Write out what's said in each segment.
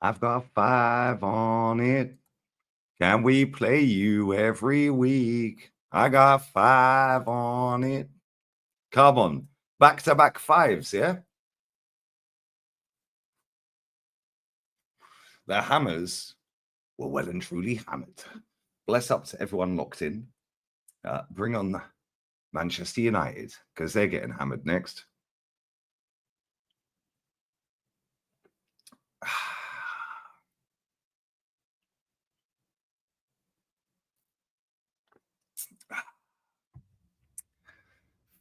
I've got 5 on it. Can we play you every week? I got 5 on it. Come on. Back-to-back fives, yeah? The hammers were well and truly hammered. Bless up to everyone locked in. Bring on Manchester United, because they're getting hammered next.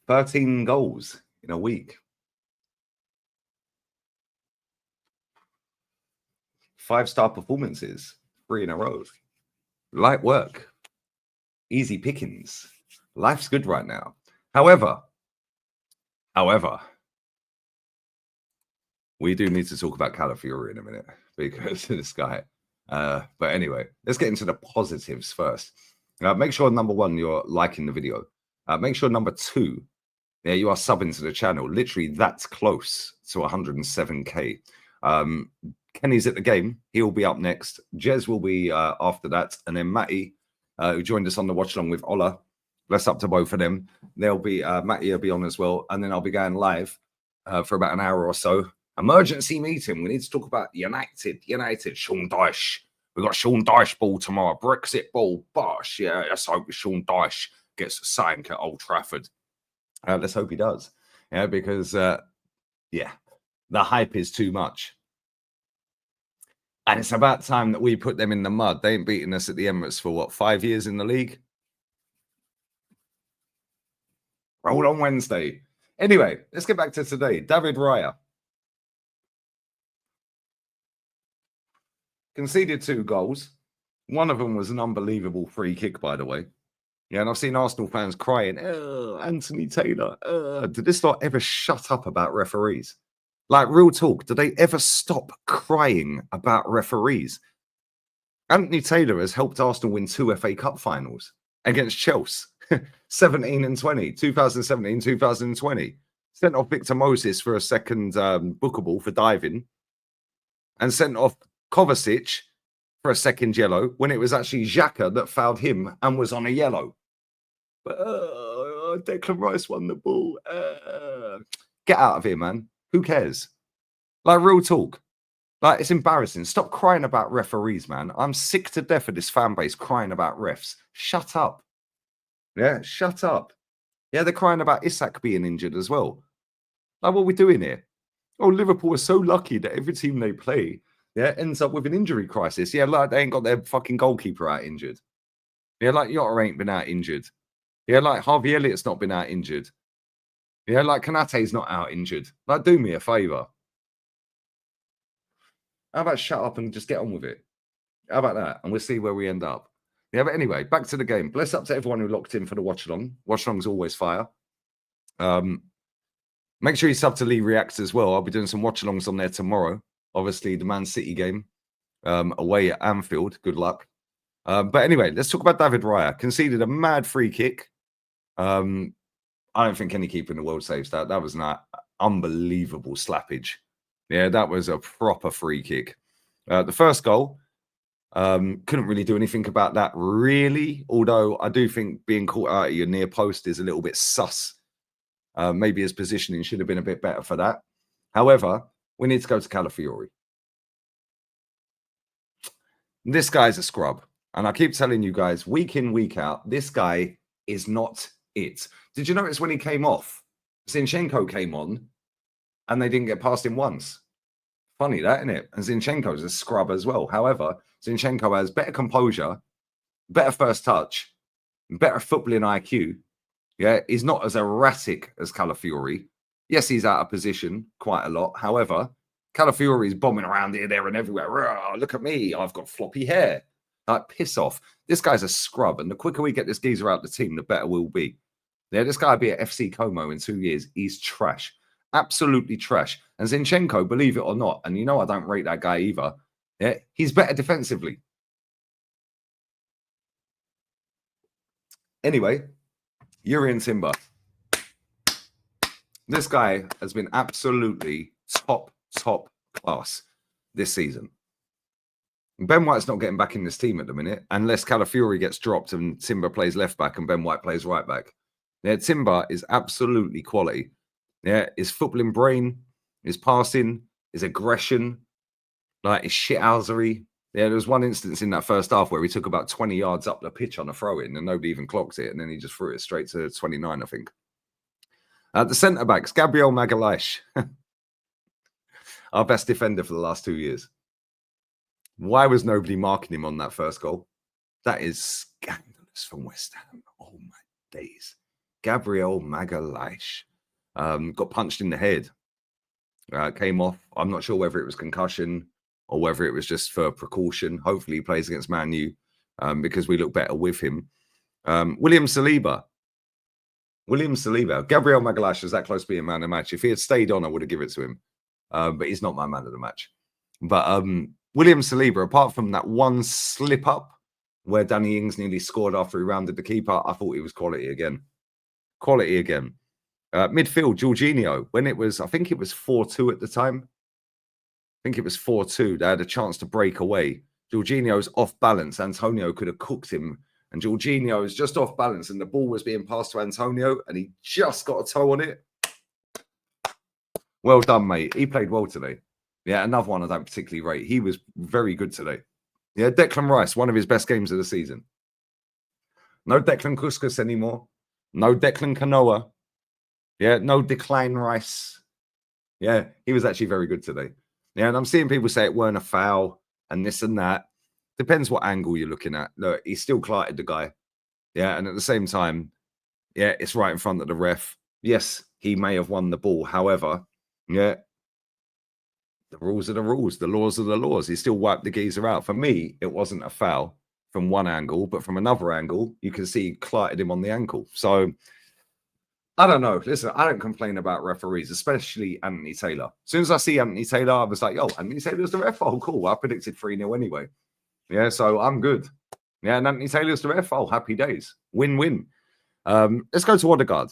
"13 goals in a week. 5-star performances, 3 in a row. Light work. Easy pickings. Life's good right now. However, we do need to talk about Calafiori in a minute because of this guy. But anyway, let's get into the positives first. Make sure, number one, you're liking the video. Make sure, number two, yeah, you are subbing to the channel. Literally, that's close to 107K. Kenny's at the game. He'll be up next. Jez will be after that. And then Matty, who joined us on the watch along with Ola. Bless up to both of them. They'll be, Matty will be on as well. And then I'll be going live for about an hour or so. Emergency meeting. We need to talk about United. Sean Dyche. We've got Sean Dyche ball tomorrow. Brexit ball. Bosh. Yeah, let's hope Sean Dyche gets sank at Old Trafford. Let's hope he does. Yeah, because, yeah, the hype is too much. And it's about time that we put them in the mud. They ain't beaten us at the Emirates for, what, 5 years in the league? Roll on Wednesday. Anyway, let's get back to today. David Raya conceded 2 goals. One of them was an unbelievable free kick, by the way. Yeah, and I've seen Arsenal fans crying, "Oh, Anthony Taylor." Did this not ever shut up about referees? Like, real talk, do they ever stop crying about referees? Anthony Taylor has helped Arsenal win 2 FA Cup finals against Chelsea, 17 and 20, 2017, 2020. Sent off Victor Moses for a second bookable for diving, and sent off Kovacic for a second yellow when it was actually Xhaka that fouled him and was on a yellow. But Declan Rice won the ball. Get out of here, man. Who cares? Like, real talk. Like, it's embarrassing. Stop crying about referees, man. I'm sick to death of this fan base crying about refs. Shut up. Yeah, shut up. Yeah, they're crying about Isak being injured as well. Like, what are we doing here? Oh, Liverpool are so lucky that every team they play, yeah, ends up with an injury crisis. Yeah, like they ain't got their fucking goalkeeper out injured. Yeah, like Yotta ain't been out injured. Yeah, like Harvey Elliott's not been out injured. Yeah, like Konate's not out injured. Like, do me a favour. How about shut up and just get on with it? How about that? And we'll see where we end up. Yeah, but anyway, back to the game. Bless up to everyone who locked in for the watch along. Watch along's always fire. Make sure you sub to Lee Reacts as well. I'll be doing some watch alongs on there tomorrow. Obviously, the Man City game away at Anfield. Good luck. But anyway, let's talk about David Raya. Conceded a mad free kick. I don't think any keeper in the world saves that. That was an unbelievable slappage. Yeah, that was a proper free kick. The first goal, couldn't really do anything about that, really. Although I do think being caught out at your near post is a little bit sus. Maybe his positioning should have been a bit better for that. However, we need to go to Calafiori. This guy's a scrub. And I keep telling you guys, week in, week out, this guy is not it. Did you notice when he came off, Zinchenko came on and they didn't get past him once? Funny that, isn't it? And Zinchenko's a scrub as well. However, Zinchenko has better composure, better first touch, better footballing IQ. Yeah, he's not as erratic as Calafiori. Yes, he's out of position quite a lot. However, Calafiori's bombing around here, there, and everywhere. Oh, look at me. I've got floppy hair. Like, piss off. This guy's a scrub. And the quicker we get this geezer out the team, the better we'll be. Yeah, this guy will be at FC Como in 2 years. He's trash. Absolutely trash. And Zinchenko, believe it or not, and you know I don't rate that guy either, yeah, he's better defensively. Anyway, Urian Timber. This guy has been absolutely top class this season. Ben White's not getting back in this team at the minute unless Calafiori gets dropped and Timber plays left back and Ben White plays right back. Yeah, Timber is absolutely quality. Yeah, his footballing brain, his passing, his aggression, like his shithousery. Yeah, there was one instance in that first half where he took about 20 yards up the pitch on a throw-in and nobody even clocked it, and then he just threw it straight to 29, I think. The centre-backs, Gabriel Magalhaes, our best defender for the last 2 years. Why was nobody marking him on that first goal? That is scandalous from West Ham. Oh, my days. Gabriel Magalhaes got punched in the head. Came off. I'm not sure whether it was concussion or whether it was just for precaution. Hopefully he plays against Man U because we look better with him. William Saliba. Gabriel Magalhaes was that close to being man of the match. If he had stayed on, I would have given it to him. But he's not my man of the match. But William Saliba, apart from that one slip up where Danny Ings nearly scored after he rounded the keeper, I thought he was quality again. Quality again. Midfield, Jorginho, when it was, I think it was 4-2 at the time. I think it was 4-2. They had a chance to break away. Jorginho's off balance. Antonio could have cooked him. And Jorginho is just off balance. And the ball was being passed to Antonio. And he just got a toe on it. Well done, mate. He played well today. Yeah, another one I don't particularly rate. He was very good today. Yeah, Declan Rice, one of his best games of the season. No Declan Couscous anymore. No Declan Canoa. Yeah, no Declan Rice. Yeah, he was actually very good today. Yeah, and I'm seeing people say it weren't a foul and this and that. Depends what angle you're looking at. Look, he still clarted the guy. Yeah, and at the same time, yeah, it's right in front of the ref. Yes, he may have won the ball. However, yeah, the rules are the rules. The laws are the laws. He still wiped the geezer out. For me, it wasn't a foul from one angle, but from another angle, you can see he clarted him on the ankle. So, I don't know. Listen, I don't complain about referees, especially Anthony Taylor. As soon as I see Anthony Taylor, I was like, yo, Anthony Taylor's the ref. Oh, cool. I predicted 3-0 anyway. Yeah, so I'm good. Yeah, and Anthony Taylor's the ref. Oh, happy days. Win-win. Let's go to Odegaard.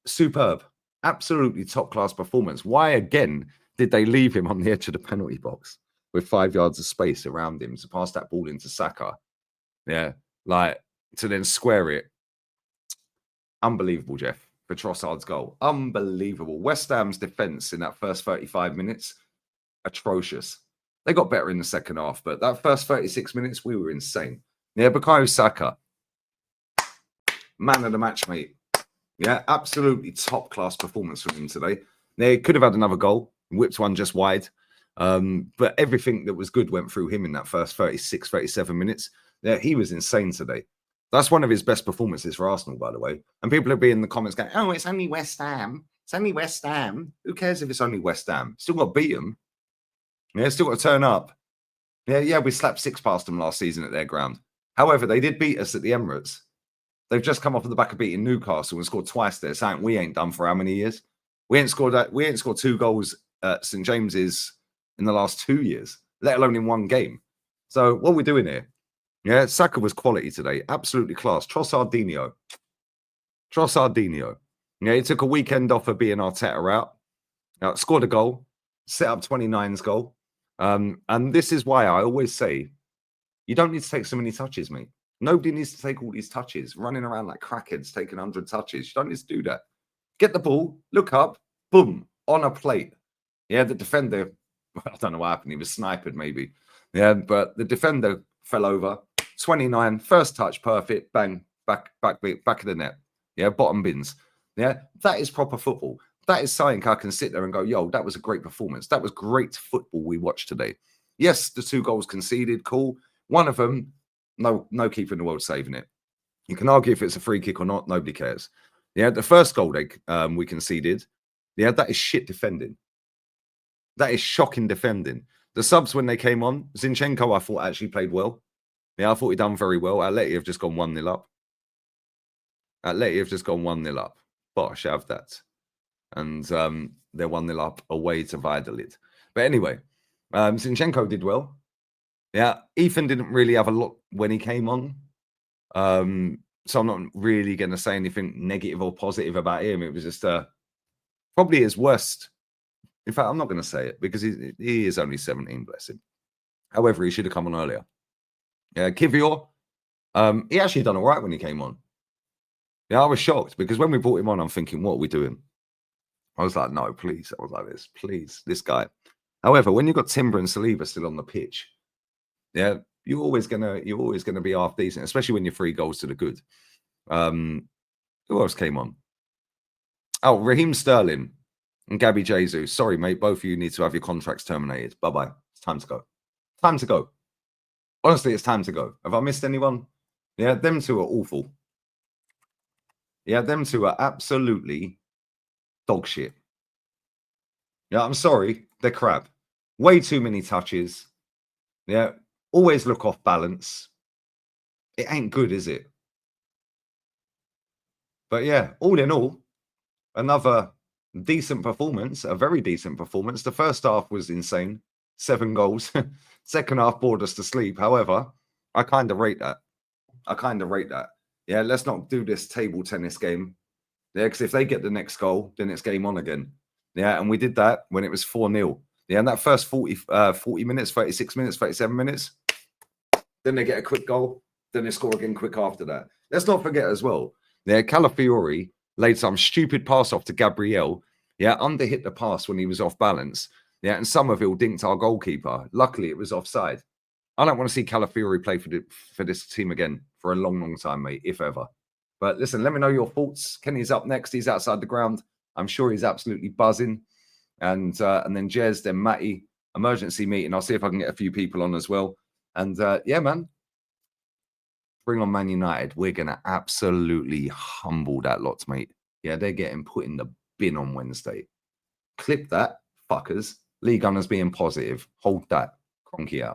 Superb. Absolutely top-class performance. Why, again, did they leave him on the edge of the penalty box with 5 yards of space around him to pass that ball into Saka? Yeah, like, to then square it. Unbelievable, Jeff, for Trossard's goal. Unbelievable. West Ham's defence in that first 35 minutes, atrocious. They got better in the second half, but that first 36 minutes, we were insane. Yeah, Bukayo Saka, man of the match, mate. Yeah, absolutely top-class performance from him today. They could have had another goal, whipped one just wide. But everything that was good went through him in that first 36, 37 minutes. Yeah, he was insane today. That's one of his best performances for Arsenal, by the way. And people will be in the comments going, oh, it's only West Ham. It's only West Ham. Who cares if it's only West Ham? Still got to beat them. Yeah, still got to turn up. Yeah, we slapped 6 past them last season at their ground. However, they did beat us at the Emirates. They've just come off of the back of beating Newcastle and scored twice there. Something we ain't done for how many years? We ain't scored 2 goals at St. James's in the last 2 years, let alone in one game. So what are we doing here? Yeah, Saka was quality today. Absolutely class. Trossardinho. Yeah, he took a weekend off of being Arteta out. Scored a goal. Set up 29's goal. And this is why I always say, you don't need to take so many touches, mate. Nobody needs to take all these touches, running around like crackheads, taking 100 touches. You don't need to do that. Get the ball, look up, boom, on a plate. Yeah, the defender, I don't know what happened. He was sniped maybe. Yeah, but the defender fell over. 29, first touch, perfect, bang, back of the net. Yeah, bottom bins. Yeah, that is proper football. That is something I can sit there and go, yo, that was a great performance. That was great football we watched today. Yes, the 2 goals conceded, cool. One of them, no keeper in the world saving it. You can argue if it's a free kick or not, nobody cares. Yeah, the first goal we conceded, yeah, that is shit defending. That is shocking defending. The subs, when they came on, Zinchenko, I thought actually played well. Yeah, I thought he'd done very well. Atleti have just gone 1-0 up. Bosh, have that. And they're 1-0 up away to Valladolid. But anyway, Zinchenko did well. Yeah, Ethan didn't really have a lot when he came on. So I'm not really going to say anything negative or positive about him. It was just probably his worst. In fact, I'm not going to say it because he is only 17, bless him. However, he should have come on earlier. Yeah, Kivior, he actually done all right when he came on. Yeah, I was shocked because when we brought him on, I'm thinking, what are we doing? I was like, no, please. I was like, this guy. However, when you've got Timber and Saliba still on the pitch, yeah, you're always gonna be half decent, especially when you're 3 goals to the good. Who else came on? Oh, Raheem Sterling and Gabby Jesus. Sorry, mate. Both of you need to have your contracts terminated. Bye-bye. It's time to go. Time to go. Honestly, it's time to go. Have I missed anyone? Yeah, them two are awful. Yeah, them two are absolutely dog shit. Yeah, I'm sorry. They're crap. Way too many touches. Yeah, always look off balance. It ain't good, is it? But yeah, all in all, another decent performance, a very decent performance. The first half was insane. 7 goals. Second half bored us to sleep. However, I kind of rate that. Yeah, let's not do this table tennis game. Yeah, because if they get the next goal, then it's game on again. Yeah, and we did that when it was 4-0. Yeah, and that first 40 minutes, 36 minutes, 37 minutes, then they get a quick goal, then they score again quick after that. Let's not forget as well, yeah, Calafiori laid some stupid pass off to Gabriel. Yeah, underhit the pass when he was off balance. Yeah, and Somerville dinked our goalkeeper. Luckily, it was offside. I don't want to see Calafiori play for this team again for a long, long time, mate, if ever. But listen, let me know your thoughts. Kenny's up next. He's outside the ground. I'm sure he's absolutely buzzing. And then Jez, then Matty, emergency meeting. I'll see if I can get a few people on as well. And yeah, man, bring on Man United. We're going to absolutely humble that lot, mate. Yeah, they're getting put in the bin on Wednesday. Clip that, fuckers. Lee Gunners being positive. Hold that. Cronky out.